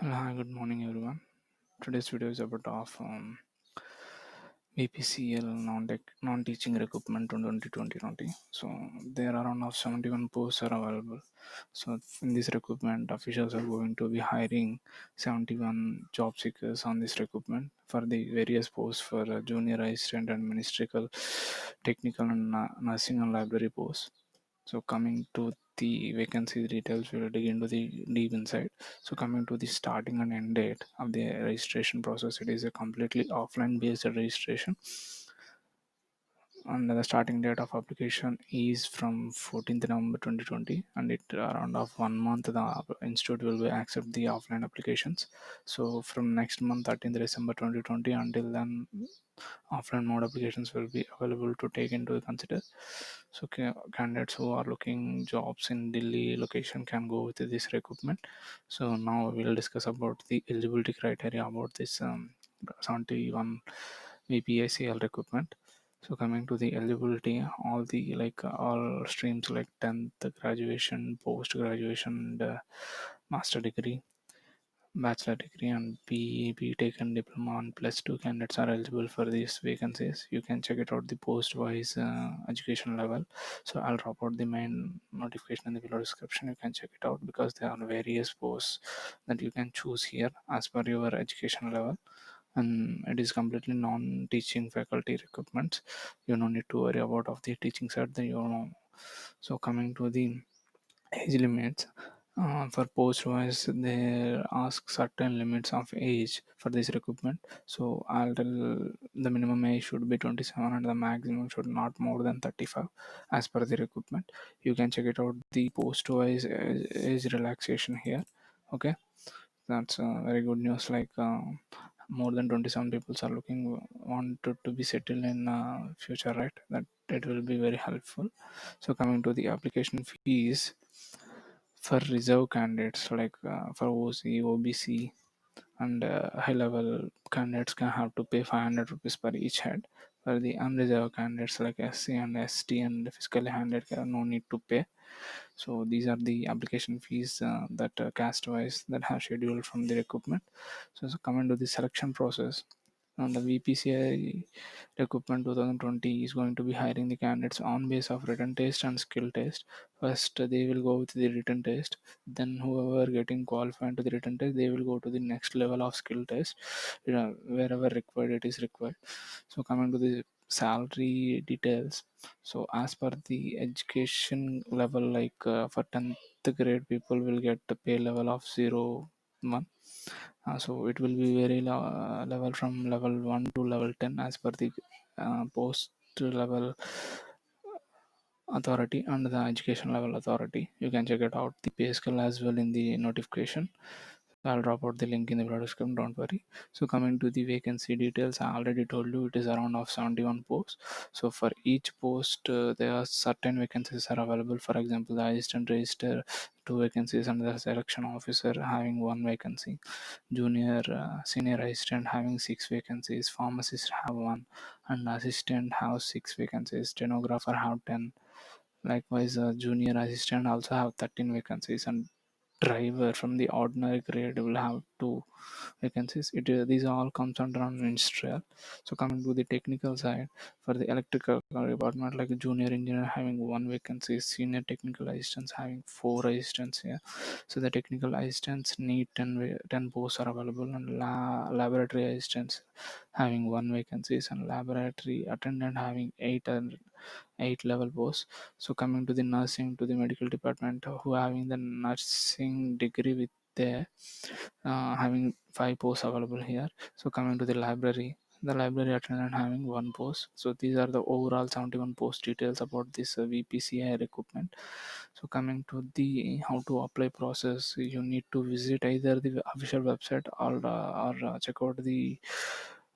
Hi, good morning, everyone. Today's video is about BPCL non-teaching recruitment in 2020. So there are around of 71 posts are available. So in this recruitment, officials are going to be hiring 71 job seekers on this recruitment for the various posts for junior assistant and ministerial, technical and nursing and library posts. So coming to the vacancy details, we'll dig into the deep inside. So coming to the starting and end date of the registration process, it is a completely offline based registration. And the starting date of application is from 14th November 2020, and it around of 1 month the institute will be accept the offline applications. So from next month 13th December 2020 until then, offline mode applications will be available to take into consider. So candidates who are looking jobs in Delhi location can go with this recruitment. So now we'll discuss about the eligibility criteria about this 71 VPACL recruitment. So coming to the eligibility, all the all streams like 10th graduation, post graduation, and master degree, bachelor degree, and BE, Tech and diploma and plus two candidates are eligible for these vacancies. You can check it out the post wise education level. So I'll drop out the main notification in the below description. You can check it out because there are various posts that you can choose here as per your education level, and it is completely non-teaching faculty recruitment. You don't need to worry about of the teaching side, then you know. So coming to the age limits, for post wise they ask certain limits of age for this recruitment. So I'll tell the minimum age should be 27 and the maximum should not more than 35 as per the recruitment. You can check it out the post wise age relaxation here. Okay, that's very good news. More than 27 people are looking wanted to be settled in future, right? That it will be very helpful. So coming to the application fees for reserve candidates for OC, OBC, and high level candidates can have to pay 500 rupees per each head. For the unreserved candidates like SC and ST and physically handed can no need to pay. So these are the application fees that caste wise that have scheduled from the recruitment. So coming to the selection process, and the VPCI recruitment 2020 is going to be hiring the candidates on base of written test and skill test. First they will go with the written test, then whoever getting qualified to the written test, they will go to the next level of skill test, wherever required it is required. So coming to the salary details, so as per the education level, for 10th grade people will get the pay level of 0 1. So it will be very level from level 1 to level 10 as per the post level authority and the education level authority. You can check it out the pay scale as well in the notification. I'll drop out the link in the video description, don't worry. So coming to the vacancy details, I already told you it is around of 71 posts. So for each post, there are certain vacancies are available. For example, the assistant register, two vacancies, and the selection officer having one vacancy. Junior, senior assistant having six vacancies. Pharmacist have one, and assistant have six vacancies. Stenographer have 10. Likewise, junior assistant also have 13 vacancies, and driver from the ordinary grade will have two vacancies. These all comes under on ministerial. So coming to the technical side, for the electrical department, like junior engineer having one vacancy, senior technical assistants having four assistants here. So the technical assistants need 10 posts are available, and laboratory assistants having one vacancies, and laboratory attendant having eight level posts. So coming to the nursing, to the medical department, who having the nursing degree with the having five posts available here. So coming to the library attendant having one post. So these are the overall 71 post details about this VPCI recruitment. So coming to the how to apply process, you need to visit either the official website or check out the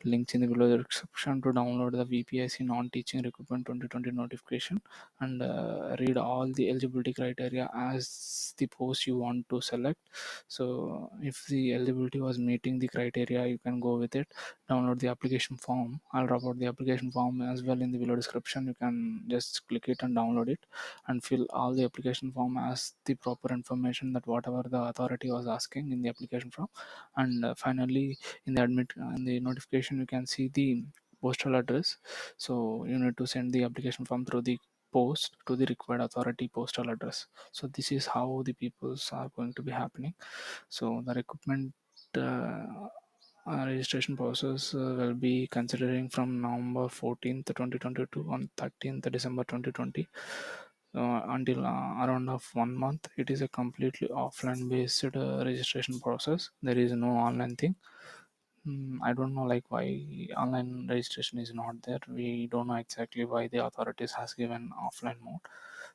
links in the below description to download the VPIC non-teaching recruitment 2020 notification, and read all the eligibility criteria as the post you want to select. So if the eligibility was meeting the criteria, you can go with it. Download the application form. I'll drop out the application form as well in the below description. You can just click it and download it and fill all the application form as the proper information that whatever the authority was asking in the application form. And finally, in the admit in the notification, you can see the postal address. So you need to send the application form through the post to the required authority postal address. So this is how the peoples are going to be happening. So the recruitment registration process will be considering from November 14th 2022 on 13th December 2020 until around of 1 month. It is a completely offline based registration process. There is no online thing. I don't know like why online registration is not there. We don't know exactly why the authorities has given offline mode.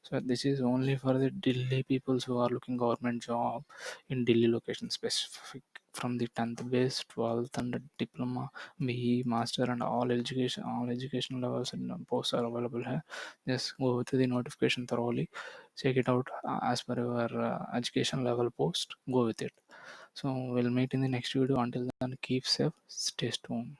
So this is only for the Delhi peoples who are looking government job in Delhi location specific, from the 10th base, 12th and the diploma, BE, master and all education levels and posts are available here. Just go to the notification thoroughly, check it out as per your education level post, go with it. So we'll meet in the next video. Until then, keep safe, stay tuned.